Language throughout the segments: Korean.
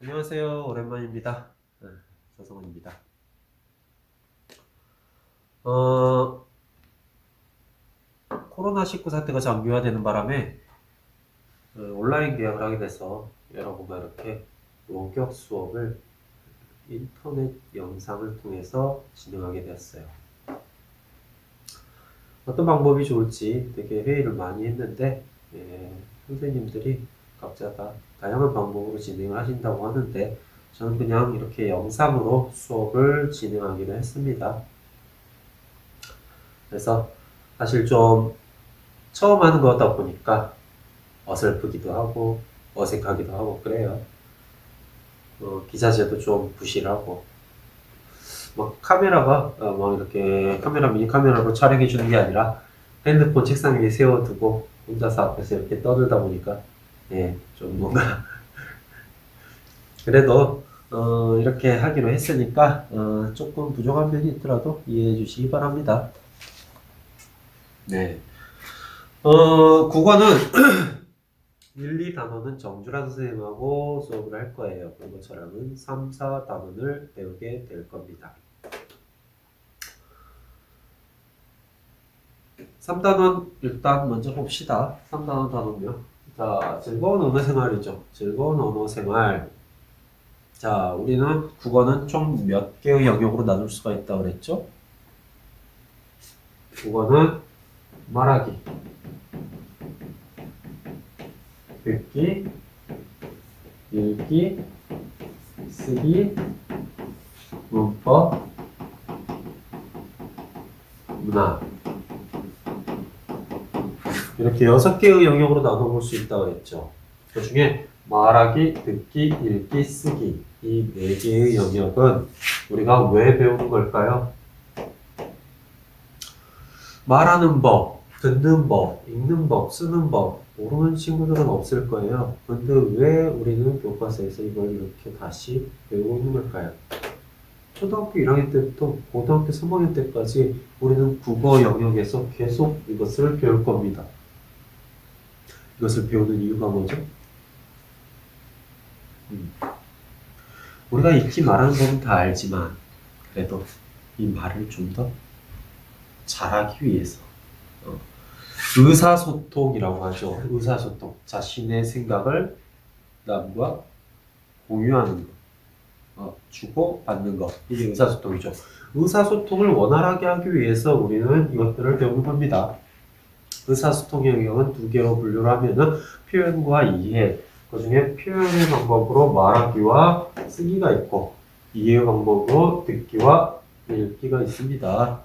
안녕하세요. 오랜만입니다. 서성원입니다. 어, 코로나19 사태가 장기화되는 바람에 온라인 개학을 하게 돼서 여러분과 이렇게 원격 수업을 인터넷 영상을 통해서 진행하게 되었어요. 어떤 방법이 좋을지 되게 회의를 많이 했는데 선생님들이 각자 다 다양한 방법으로 진행을 하신다고 하는데 저는 그냥 이렇게 영상으로 수업을 진행하기로 했습니다. 그래서 사실 좀 처음 하는 거다 보니까 어설프기도 하고 어색하기도 하고 그래요. 기자재도 좀 부실하고 막 카메라가 막 이렇게 미니 카메라로 촬영해 주는 게 아니라 핸드폰 책상 위에 세워두고 혼자서 앞에서 이렇게 떠들다 보니까 좀 뭔가 그래도 이렇게 하기로 했으니까 조금 부족한 면이 있더라도 이해해 주시기 바랍니다. 네. 국어는 1, 2단원은 정주란 선생님하고 수업을 할 거예요. 그리고 저랑은 3, 4단원을 배우게 될 겁니다. 3단원 일단 먼저 봅시다. 3단원 단원요. 자, 즐거운 언어 생활이죠. 즐거운 언어 생활. 자, 우리는 국어는 총 몇 개의 영역으로 나눌 수가 있다고 그랬죠? 국어는 말하기, 듣기, 읽기, 쓰기, 문법, 문화. 이렇게 6개의 영역으로 나눠볼 수 있다고 했죠. 그 중에 말하기, 듣기, 읽기, 쓰기 이 4개의 영역은 우리가 왜 배우는 걸까요? 말하는 법, 듣는 법, 읽는 법, 쓰는 법 모르는 친구들은 없을 거예요. 근데 왜 우리는 교과서에서 이걸 이렇게 다시 배우고 있는 걸까요? 초등학교 1학년 때부터 고등학교 3학년 때까지 우리는 국어 영역에서 계속 이것을 배울 겁니다. 이것을 배우는 이유가 뭐죠? 우리가 읽기 말하는 법은 다 알지만 그래도 이 말을 좀 더 잘하기 위해서 의사소통이라고 하죠. 의사소통. 자신의 생각을 남과 공유하는 것. 주고받는 것. 이게 의사소통이죠. 의사소통을 원활하게 하기 위해서 우리는 이것들을 배우는 겁니다. 의사소통의 영역은 2개로 분류를 하면은 표현과 이해. 그 중에 표현의 방법으로 말하기와 쓰기가 있고, 이해의 방법으로 듣기와 읽기가 있습니다.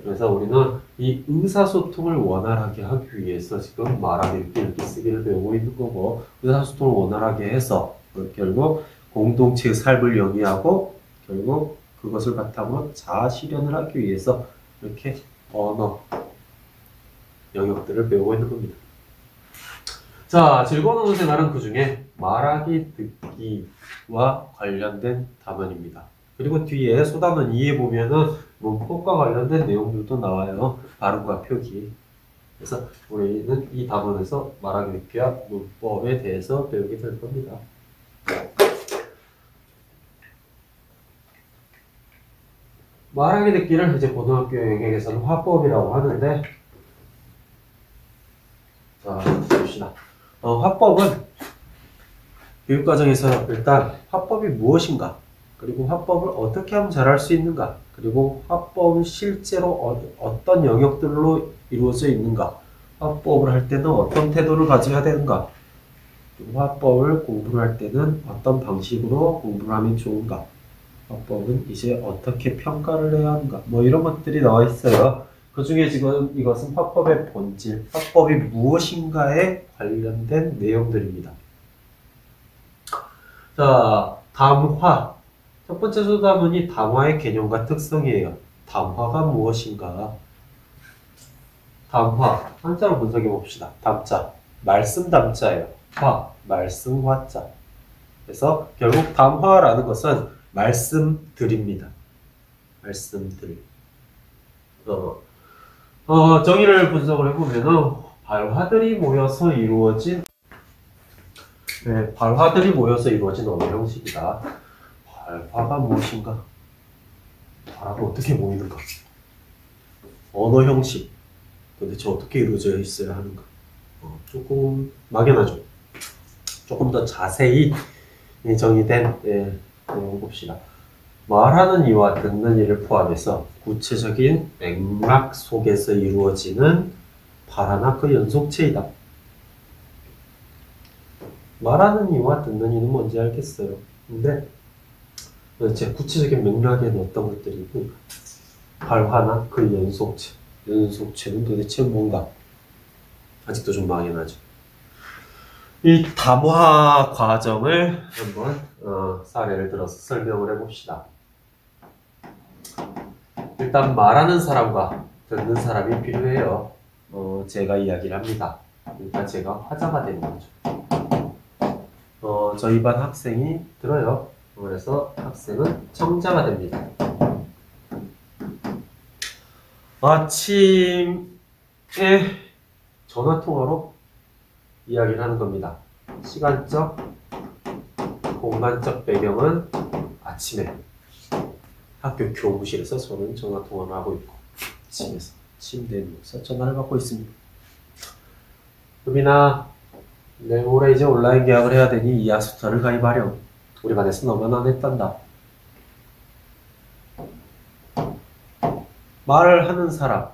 그래서 우리는 이 의사소통을 원활하게 하기 위해서 지금 말하기, 읽기, 쓰기를 배우고 있는 거고, 의사소통을 원활하게 해서 결국 공동체의 삶을 영위하고 결국 그것을 바탕으로 자아 실현을 하기 위해서 이렇게 언어 영역들을 배우고 있는 겁니다. 자, 즐거운 언어 생활은 그 중에 말하기, 듣기와 관련된 단원입니다. 그리고 뒤에 소단원 2에 보면은 문법과 관련된 내용들도 나와요. 발음과 표기. 그래서 우리는 이 단원에서 말하기, 듣기와 문법에 대해서 배우게 될 겁니다. 말하기, 듣기를 이제 고등학교 영역에서는 화법이라고 하는데, 자, 봅시다. 화법은 교육과정에서 일단 화법이 무엇인가, 그리고 화법을 어떻게 하면 잘할 수 있는가, 그리고 화법은 실제로 어떤 영역들로 이루어져 있는가, 화법을 할 때는 어떤 태도를 가져야 되는가, 그리고 화법을 공부를 할 때는 어떤 방식으로 공부를 하면 좋은가, 화법은 이제 어떻게 평가를 해야 하는가, 뭐 이런 것들이 나와 있어요. 그 중에 지금 이것은 화법의 본질, 화법이 무엇인가에 관련된 내용들입니다. 자, 담화. 첫 번째 소담문이 담화의 개념과 특성이에요. 담화가 무엇인가? 담화. 한자로 분석해 봅시다. 담자. 말씀 담자예요. 화. 말씀 화자. 그래서 결국 담화라는 것은 말씀들입니다. 말씀들. 정의를 분석을 해보면은 발화들이 모여서 이루어진 네, 발화들이 모여서 이루어진 언어 형식이다. 발화가 무엇인가? 발화가 어떻게 모이는가? 언어 형식. 도대체 어떻게 이루어져 있어야 하는가? 조금 막연하죠. 조금 더 자세히 정의된 내용 봅시다. 말하는 이와 듣는 이를 포함해서 구체적인 맥락 속에서 이루어지는 발화나 그 연속체이다. 말하는 이와 듣는 이는 뭔지 알겠어요. 근데 도대체 구체적인 맥락에는 어떤 것들이 있는가? 발화나 그 연속체. 연속체는 도대체 뭔가? 아직도 좀 막연하죠. 이 담화 과정을 한번 사례를 들어서 설명을 해봅시다. 일단 말하는 사람과 듣는 사람이 필요해요. 제가 이야기를 합니다. 그러니까 제가 화자가 되는 거죠. 저희 반 학생이 들어요. 그래서 학생은 청자가 됩니다. 아침에 전화통화로 이야기를 하는 겁니다. 시간적, 공간적 배경은 아침에 학교 교무실에서 저는 전화통화를 하고 있고 집에서 침대에 누워서 전화를 받고 있습니다. 루빈아, 내일 모레 이제 온라인 계약을 해야 되니 이학습터를 가입하렴. 우리 반에서 너만 안 했단다. 말을 하는 사람,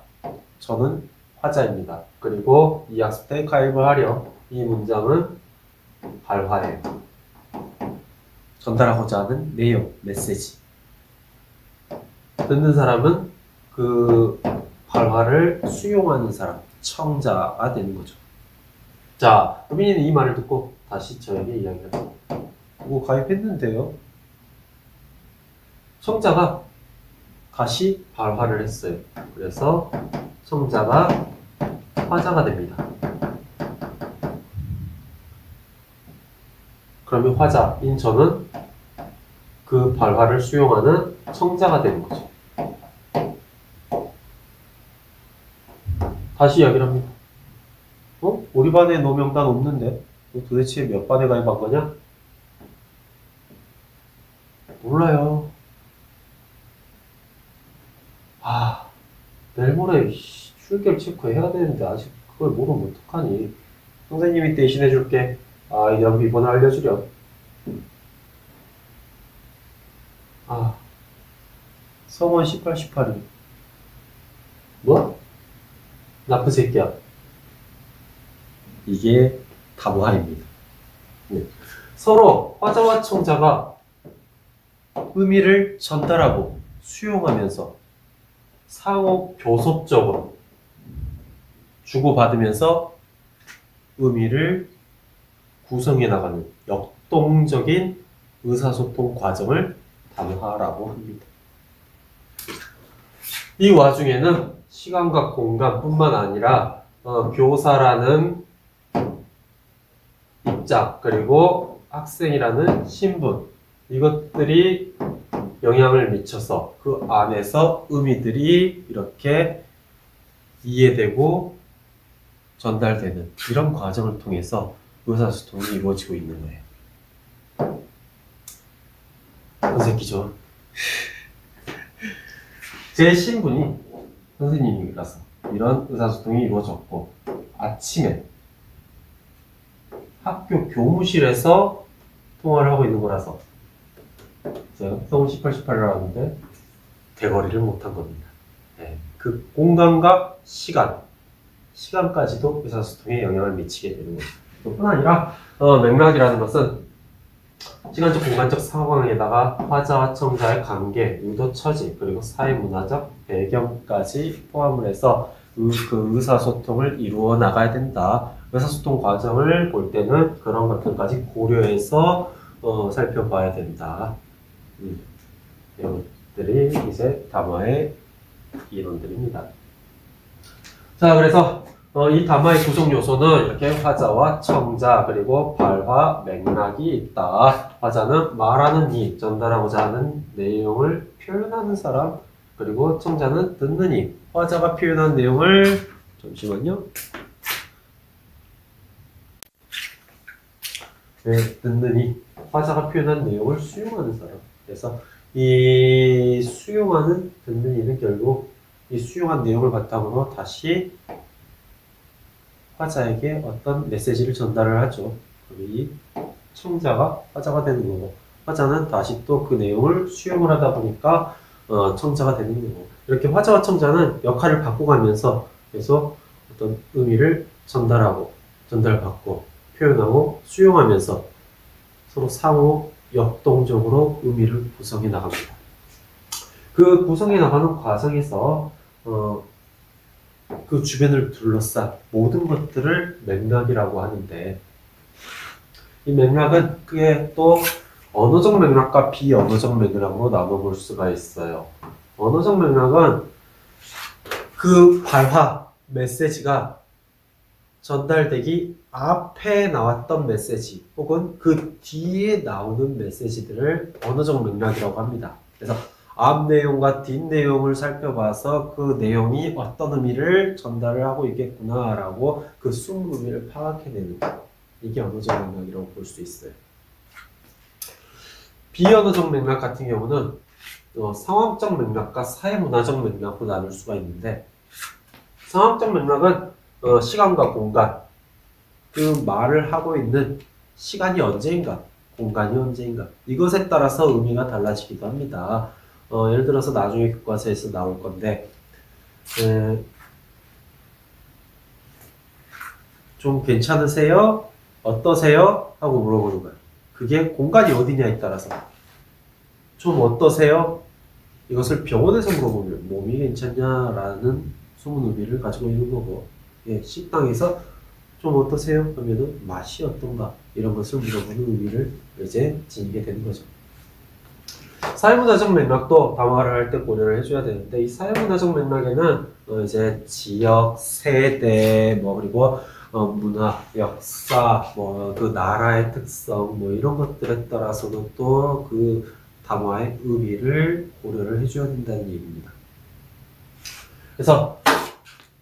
저는 화자입니다. 그리고 이학습터에 가입을 하렴. 이 문장은 발화예요. 전달하고자 하는 내용, 메시지. 듣는 사람은 그 발화를 수용하는 사람, 청자가 되는 거죠. 자, 루빈이는 이 말을 듣고 다시 저에게 이야기를 합니다. 그거 가입했는데요. 청자가 다시 발화를 했어요. 그래서 청자가 화자가 됩니다. 그러면 화자인 저는 그 발화를 수용하는 청자가 되는 거죠. 다시 이야기를 합니다. 우리 반에 너 명단 없는데? 너 도대체 몇 반에 가입한 거냐? 몰라요. 내일 모레 출결 체크해야 되는데 아직 그걸 모르면 어떡하니? 선생님이 대신해 줄게. 아이디랑 비번을 알려주렴. 성원 18, 18이. 뭐? 나쁜 새끼야. 이게 담화입니다. 네. 서로 화자와 청자가 의미를 전달하고 수용하면서 상호 교섭적으로 주고받으면서 의미를 구성해 나가는 역동적인 의사소통 과정을 담화라고 합니다. 이 와중에는 시간과 공간뿐만 아니라 교사라는 입장 그리고 학생이라는 신분 이것들이 영향을 미쳐서 그 안에서 의미들이 이렇게 이해되고 전달되는 이런 과정을 통해서 의사소통이 이루어지고 있는 거예요. 어색이죠? 제 신분이 선생님이라서 이런 의사소통이 이루어졌고 아침에 학교 교무실에서 통화를 하고 있는 거라서 제가 성원 18, 18이라고 하는데 대거리를 못한 겁니다. 네, 그 공간과 시간까지도 의사소통에 영향을 미치게 되는 거죠. 뿐 아니라 맥락이라는 것은 시간적 공간적 상황에다가 화자와 청자의 관계, 의도 처지, 그리고 사회문화적 배경까지 포함을 해서 그 의사소통을 이루어 나가야 된다. 의사소통 과정을 볼 때는 그런 것들까지 고려해서 살펴봐야 된다. 이것들이 이제 담화의 이론들입니다. 자, 그래서 이 담화의 구성 요소는 이렇게 화자와 청자 그리고 발화 맥락이 있다. 화자는 말하는 이, 전달하고자 하는 내용을 표현하는 사람 그리고 청자는 듣는 이, 화자가 표현한 내용을 잠시만요. 듣느니 화자가 표현한 내용을 수용하는 사람. 그래서 이 수용하는 듣느니는 결국 이 수용한 내용을 바탕으로 다시 화자에게 어떤 메시지를 전달을 하죠. 그럼 이 청자가 화자가 되는 거고, 화자는 다시 또 그 내용을 수용을 하다 보니까 청자가 되는 거고, 이렇게 화자와 청자는 역할을 바꿔가면서 계속 어떤 의미를 전달하고, 전달받고, 표현하고, 수용하면서 서로 상호 역동적으로 의미를 구성해 나갑니다. 그 구성해 나가는 과정에서 그 주변을 둘러싼 모든 것들을 맥락이라고 하는데, 이 맥락은 그게 또 언어적 맥락과 비언어적 맥락으로 나눠볼 수가 있어요. 언어적 맥락은 그 발화, 메시지가 전달되기 앞에 나왔던 메시지 혹은 그 뒤에 나오는 메시지들을 언어적 맥락이라고 합니다. 그래서 앞 내용과 뒷 내용을 살펴봐서 그 내용이 어떤 의미를 전달을 하고 있겠구나라고 그 숨은 의미를 파악해내는 거. 이게 언어적 맥락이라고 볼 수 있어요. 비언어적 맥락 같은 경우는 상황적 맥락과 사회문화적 맥락으로 나눌 수가 있는데, 상황적 맥락은 시간과 공간, 그 말을 하고 있는 시간이 언제인가, 공간이 언제인가, 이것에 따라서 의미가 달라지기도 합니다. 예를 들어서 나중에 교과서에서 나올 건데, 좀 괜찮으세요? 어떠세요? 하고 물어보는 거예요. 그게 공간이 어디냐에 따라서 좀 어떠세요? 이것을 병원에서 물어보면 몸이 괜찮냐라는 숨은 의미를 가지고 있는 거고, 식당에서 좀 어떠세요? 하면은 맛이 어떤가 이런 것을 물어보는 의미를 이제 지니게 되는 거죠. 사회문화적 맥락도 담화를 할 때 고려를 해줘야 되는데, 이 사회문화적 맥락에는 이제 지역, 세대, 그리고 문화, 역사, 그 나라의 특성, 이런 것들에 따라서도 또 그 담화의 의미를 고려를 해줘야 된다는 얘기입니다. 그래서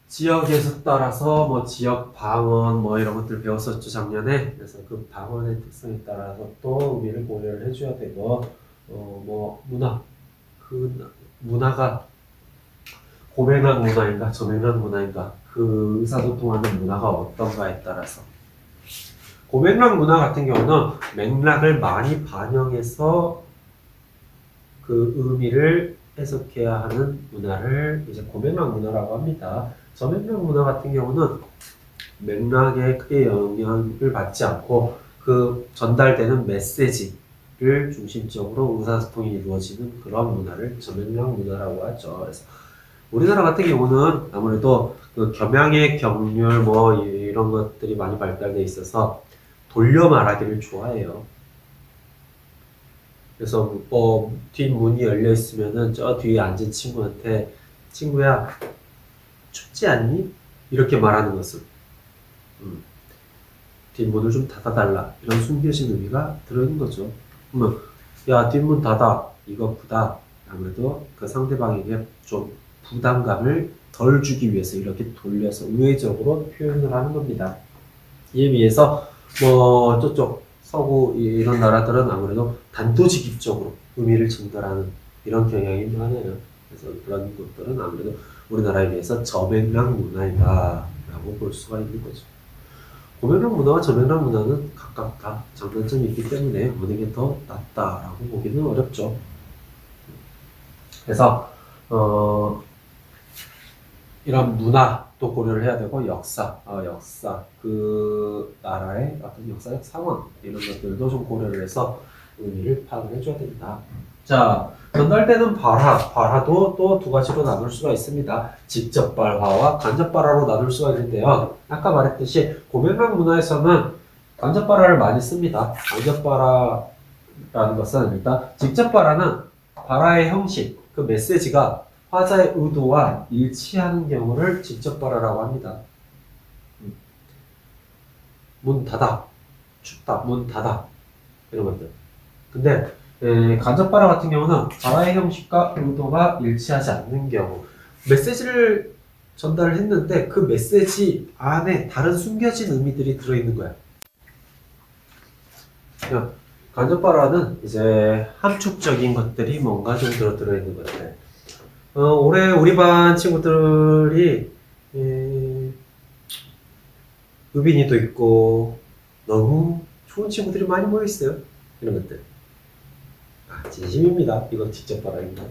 지역에서 따라서 지역 방언 이런 것들 배웠었죠, 작년에. 그래서 그 방언의 특성에 따라서 또 의미를 고려를 해줘야 되고, 문화, 그 문화가 고맥락 문화인가 저맥락 문화인가, 그 의사소통하는 문화가 어떤가에 따라서, 고맥락 문화 같은 경우는 맥락을 많이 반영해서 그 의미를 해석해야 하는 문화를 이제 고맥락 문화라고 합니다. 저맥락 문화 같은 경우는 맥락에 크게 영향을 받지 않고 그 전달되는 메시지를 중심적으로 의사소통이 이루어지는 그런 문화를 저맥락 문화라고 하죠. 그래서 우리나라 같은 경우는 아무래도 그 겸양의 경률 이런 것들이 많이 발달돼 있어서 돌려 말하기를 좋아해요. 그래서 뒷문이 열려 있으면은 저 뒤에 앉은 친구한테 친구야 춥지 않니? 이렇게 말하는 것은 뒷문을 좀 닫아달라, 이런 숨겨진 의미가 들어있는 거죠. 그러면 야 뒷문 닫아, 이것보다 아무래도 그 상대방에게 좀 부담감을 덜 주기 위해서 이렇게 돌려서 우회적으로 표현을 하는 겁니다. 이에 비해서 저쪽 서구 이런 나라들은 아무래도 단도직입적으로 의미를 전달하는 이런 경향이 많아요. 그래서 그런 것들은 아무래도 우리나라에 비해서 저맥락 문화이다 라고 볼 수가 있는 거죠. 고맥락 문화와 저맥락 문화는 각각 다 장단점이 있기 때문에 어느 게 더 낫다라고 보기는 어렵죠. 그래서 이런 문화도 고려를 해야 되고, 역사, 그 나라의 어떤 역사적 상황 이런 것들도 좀 고려를 해서 의미를 파악을 해줘야 된다. 자, 전달되는 발화도 또 두 가지로 나눌 수가 있습니다. 직접 발화와 간접 발화로 나눌 수가 있는데요. 아까 말했듯이 고맥락 문화에서는 간접 발화를 많이 씁니다. 간접 발화라는 것은 일단 직접 발화는 발화의 형식, 그 메시지가 화자의 의도와 일치하는 경우를 직접 발화라고 합니다. 문 닫아, 춥다, 문 닫아, 이런 것들. 근데 간접 발화 같은 경우는 발화의 형식과 의도가 일치하지 않는 경우, 메시지를 전달을 했는데 그 메시지 안에 다른 숨겨진 의미들이 들어있는 거야. 간접발화는 이제 함축적인 것들이 뭔가 좀 들어있는 것들. 올해 우리 반 친구들이 의빈이도 있고 너무 좋은 친구들이 많이 모여있어요. 이런 것들. 진심입니다. 이거 직접 발화입니다.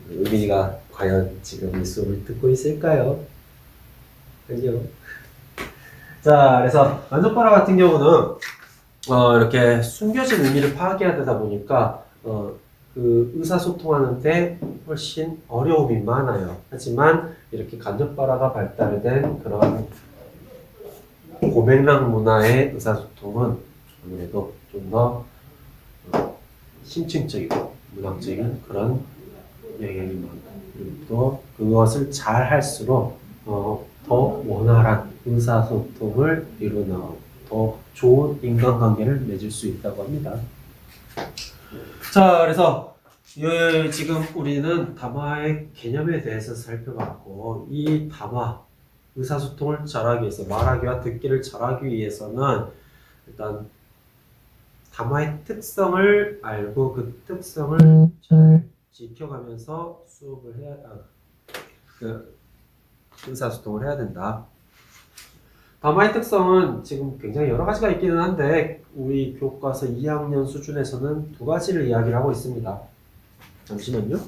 의빈이가 과연 지금 이 수업을 듣고 있을까요? 그죠? 자, 그래서 간접발화 같은 경우는 이렇게 숨겨진 의미를 파악해야 되다 보니까 그 의사소통하는데 훨씬 어려움이 많아요. 하지만 이렇게 간접발화가 발달된 그런 고맥락 문화의 의사소통은 아무래도 좀 더 심층적이고 문학적인 그런 영향이 많고, 그리고 또 그것을 잘 할수록 더 원활한 의사소통을 이루나가고 더 좋은 인간관계를 맺을 수 있다고 합니다. 자, 그래서 지금 우리는 담화의 개념에 대해서 살펴봤고, 이 담화, 의사소통을 잘하기 위해서, 말하기와 듣기를 잘하기 위해서는 일단 담화의 특성을 알고 그 특성을 잘 지켜가면서 수업을 의사소통을 해야 된다. 담화의 특성은 지금 굉장히 여러 가지가 있기는 한데 우리 교과서 2학년 수준에서는 두 가지를 이야기를 하고 있습니다. 잠시만요.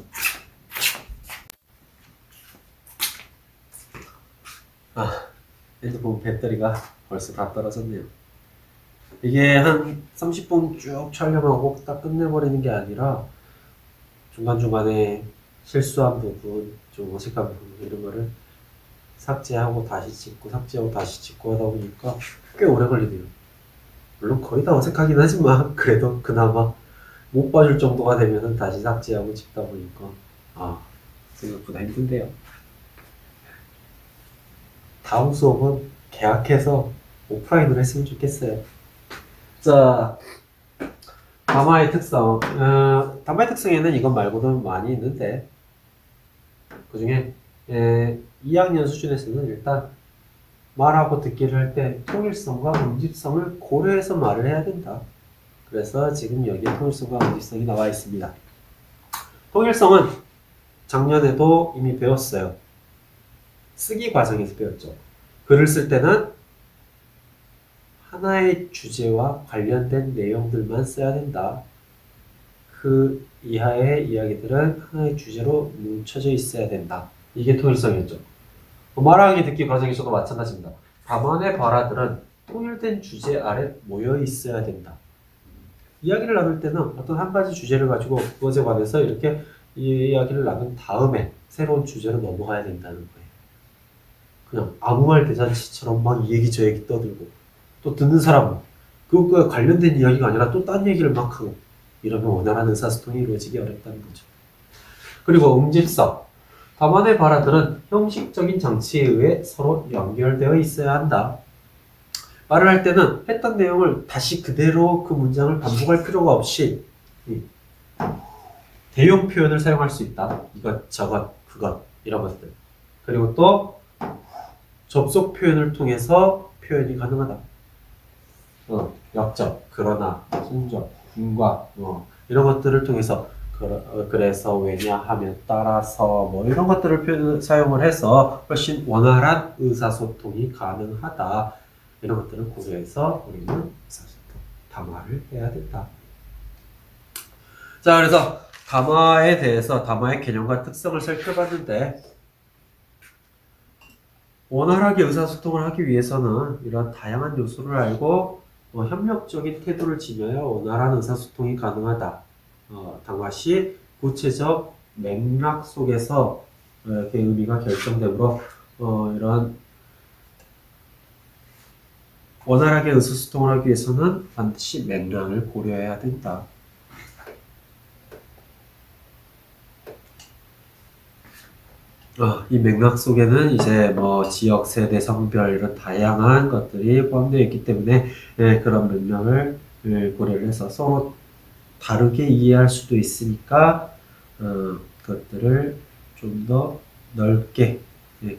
핸드폰 배터리가 벌써 다 떨어졌네요. 이게 한 30분 쭉 촬영하고 딱 끝내버리는 게 아니라 중간중간에 실수한 부분, 좀 어색한 부분 이런 거를 삭제하고 다시 찍고 삭제하고 다시 찍고 하다 보니까 꽤 오래 걸리네요. 물론 거의 다 어색하긴 하지만 그래도 그나마 못 봐줄 정도가 되면은 다시 삭제하고 찍다 보니까 생각보다 힘든데요. 다음 수업은 계약해서 오프라인으로 했으면 좋겠어요. 자, 담화의 특성. 담화의 특성에는 이것 말고도 많이 있는데 그 중에 2학년 수준에서는 일단 말하고 듣기를 할 때 통일성과 응집성을 고려해서 말을 해야 된다. 그래서 지금 여기에 통일성과 응집성이 나와 있습니다. 통일성은 작년에도 이미 배웠어요. 쓰기 과정에서 배웠죠. 글을 쓸 때는 하나의 주제와 관련된 내용들만 써야 된다. 그 이하의 이야기들은 하나의 주제로 뭉쳐져 있어야 된다. 이게 통일성이었죠. 말하기 듣기 과정에서도 마찬가지입니다. 담화의 발화들은 통일된 주제 아래 모여 있어야 된다. 이야기를 나눌 때는 어떤 한 가지 주제를 가지고 그것에 관해서 이렇게 이야기를 나눈 다음에 새로운 주제로 넘어가야 된다는 거예요. 그냥 아무 말 대잔치처럼 막 이 얘기 저 얘기 떠들고 또 듣는 사람은 그것과 관련된 이야기가 아니라 또 딴 얘기를 막 하고 이러면 원활한 의사소통이 이루어지기 어렵다는 거죠. 그리고 응집성. 담화의 발화들은 형식적인 장치에 의해 서로 연결되어 있어야 한다. 말을 할 때는 했던 내용을 다시 그대로 그 문장을 반복할 필요가 없이 대용 표현을 사용할 수 있다. 이것, 저것, 그것 이런 것들. 그리고 또 접속 표현을 통해서 표현이 가능하다. 역적, 그러나, 순적, 인과 이런 것들을 통해서 그래서, 왜냐하면, 따라서 이런 것들을 사용을 해서 훨씬 원활한 의사소통이 가능하다. 이런 것들을 고려해서 우리는 의사소통, 담화를 해야 된다. 자, 그래서 담화에 대해서 담화의 개념과 특성을 살펴봤는데 원활하게 의사소통을 하기 위해서는 이런 다양한 요소를 알고 협력적인 태도를 지녀야 원활한 의사소통이 가능하다. 담화 시 구체적 맥락 속에서 이렇게 의미가 결정되므로 이런 원활하게 의사소통을 하기 위해서는 반드시 맥락을 고려해야 된다. 이 맥락 속에는 이제 지역, 세대, 성별 이런 다양한 것들이 포함되어 있기 때문에 그런 맥락을 고려를 해서 서로 다르게 이해할 수도 있으니까 그것들을 좀 더 넓게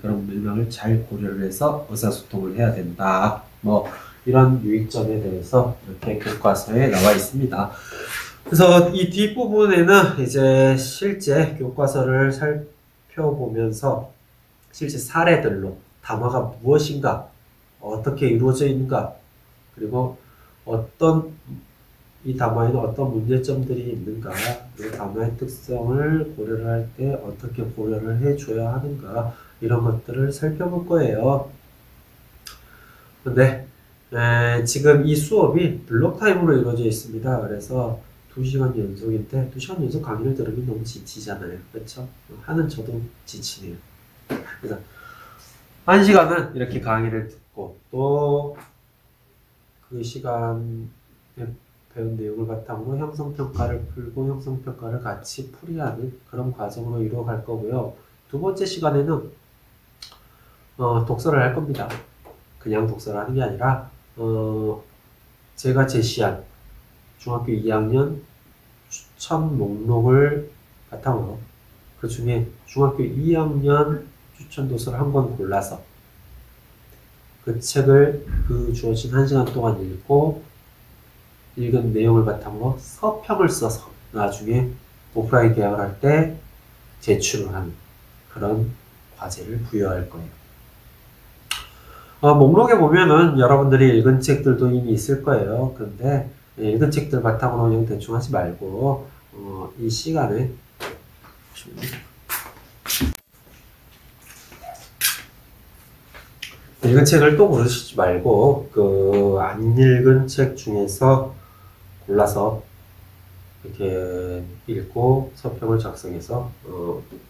그런 맥락을 잘 고려를 해서 의사소통을 해야 된다. 이런 유익점에 대해서 이렇게 교과서에 나와 있습니다. 그래서 이 뒷부분에는 이제 실제 교과서를 살펴보면서 실제 사례들로 담화가 무엇인가, 어떻게 이루어져 있는가, 그리고 이 담화에는 어떤 문제점들이 있는가, 그리고 담화의 특성을 고려를 할 때 어떻게 고려를 해줘야 하는가, 이런 것들을 살펴볼 거예요. 근데 지금 이 수업이 블록 타임으로 이루어져 있습니다. 그래서 2시간 연속인데 2시간 연속 강의를 들으면 너무 지치잖아요. 그렇죠? 하는 저도 지치네요. 그래서 1시간은 이렇게 강의를 듣고 또 그 시간에 배운 내용을 바탕으로 형성평가를 풀고 형성평가를 같이 풀이하는 그런 과정으로 이루어갈 거고요. 두 번째 시간에는 독서를 할 겁니다. 그냥 독서를 하는 게 아니라 제가 제시한 중학교 2학년 추천 목록을 바탕으로 그 중에 중학교 2학년 추천 도서를 한 권 골라서 그 책을 그 주어진 1시간 동안 읽고 읽은 내용을 바탕으로 서평을 써서 나중에 오프라인 개학을 할 때 제출을 하는 그런 과제를 부여할 거예요. 목록에 보면은 여러분들이 읽은 책들도 이미 있을 거예요. 근데 읽은 책들 바탕으로 그냥 대충 하지 말고 이 시간에 읽은 책을 또 고르시지 말고 그 안 읽은 책 중에서 골라서 이렇게 읽고 서평을 작성해서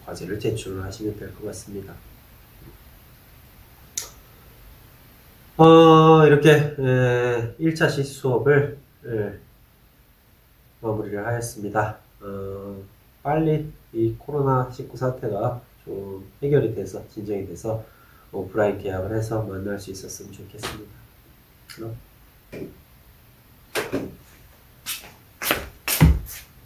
과제를 제출을 하시면 될 것 같습니다. 이렇게 1차 시스 수업을 마무리를 하였습니다. 빨리 이 코로나19 사태가 좀 해결이 돼서 진정이 돼서 오프라인 개학을 해서 만날 수 있었으면 좋겠습니다. 그럼